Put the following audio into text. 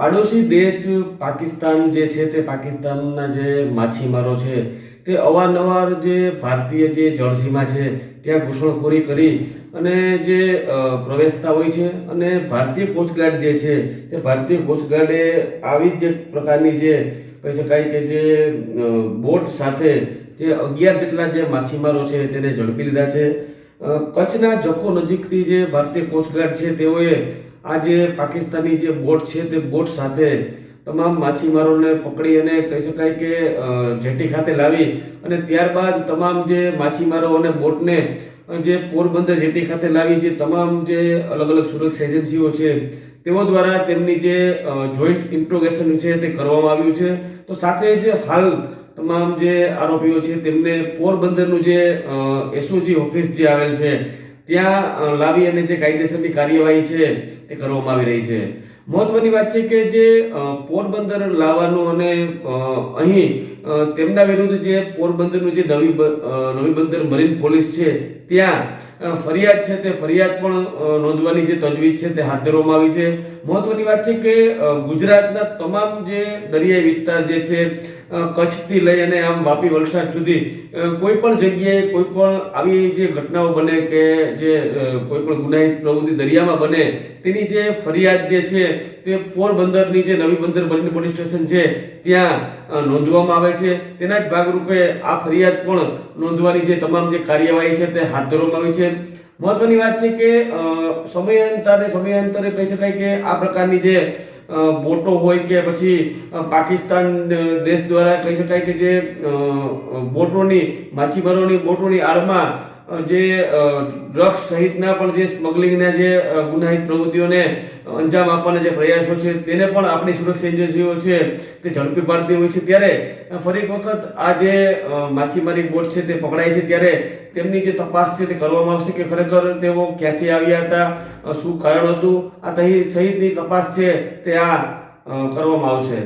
પાડોશી દેશ પાકિસ્તાન જે છે તે પાકિસ્તાનના જે માછીમારો છે તે અવારનવાર જે ભારતીય જે જળસીમા છે ત્યાં ઘૂસણખોરી કરી અને જે પ્રવેશતા હોય છે અને ભારતીય કોસ્ટગાર્ડ જે છે તે ભારતીય કોસ્ટગાર્ડે આવી જ પ્રકારની જે કહી શકાય કે જે બોટ સાથે જે 11 જેટલા જે માછીમારો છે તેને ઝડપી લીધા છે. કચ્છના જખો નજીકથી જે ભારતીય કોસ્ટગાર્ડ છે તેઓએ આ જે પાકિસ્તાની જે બોટ છે તે બોટ સાથે તમામ માછીમારોને પકડી અને કહી શકાય કે જેટી ખાતે લાવી અને ત્યારબાદ તમામ જે માછીમારો અને બોટને જે પોરબંદર જેટી ખાતે લાવી જે તમામ જે અલગ અલગ સુરક્ષા એજન્સીઓ છે તેઓ દ્વારા તેમની જે જોઈન્ટ ઇન્ટ્રોગેશન છે તે કરવામાં આવ્યું છે. તો સાથે જ હાલ તમામ જે આરોપીઓ છે તેમને પોરબંદરનું જે એસઓજી ઓફિસ જે આવેલ છે ત્યાં લાવી અને જે કાયદેસરની કાર્યવાહી છે તે કરવામાં આવી રહી છે. મહત્વની વાત છે કે જે પોરબંદર લાવવાનું અને અહીં તેમના વિરુદ્ધ જે પોરબંદરનું જે નવી બંદર મરીન પોલીસ છે ત્યાં ફરિયાદ છે તે ફરિયાદ પણ નોંધવાની જે તજવીજ છે તે હાથ ધરવામાં આવી છે. મહત્વની વાત છે કે ગુજરાતના તમામ જે દરિયાઈ વિસ્તાર જે છે કચ્છથી લઈ અને આમ વાપી વલસાડ સુધી કોઈ પણ જગ્યાએ કોઈ પણ આવી જે ઘટનાઓ બને કે જે કોઈ પણ ગુનાહિત પ્રવૃત્તિ દરિયામાં બને તેની જે ફરિયાદ જે છે તે પોરબંદરની જે નવી બંદર મરીન પોલીસ સ્ટેશન છે ત્યાં નોંધવામાં આવે છે. તેના જ ભાગરૂપે આ ફરિયાદ પણ નોંધવાની જે તમામ જે કાર્યવાહી છે તે હાથ ધરવામાં આવી છે. મહત્વની વાત છે કે સમયાંતરે કહી શકાય કે આ પ્રકારની જે બોટો હોય કે પછી પાકિસ્તાન દેશ દ્વારા કહી શકાય કે જે બોટોની માછીમારોની બોટોની આડમાં જે ડ્રગ્સ સહિતના પણ જે સ્મગલિંગના જે ગુનાહિત પ્રવૃત્તિઓને અંજામ આપવાના જે પ્રયાસો છે તેને પણ આપણી સુરક્ષા એજન્સીઓ છે તે ઝડપી પાડતી હોય છે. ત્યારે ફરી એક વખત આ જે માછીમારી બોટ છે તે પકડાય છે ત્યારે તેમની જે તપાસ છે તે કરવામાં આવશે કે ખરેખર તેઓ ક્યાંથી આવ્યા હતા, શું કારણ હતું, આ સહિતની તપાસ છે તે કરવામાં આવશે.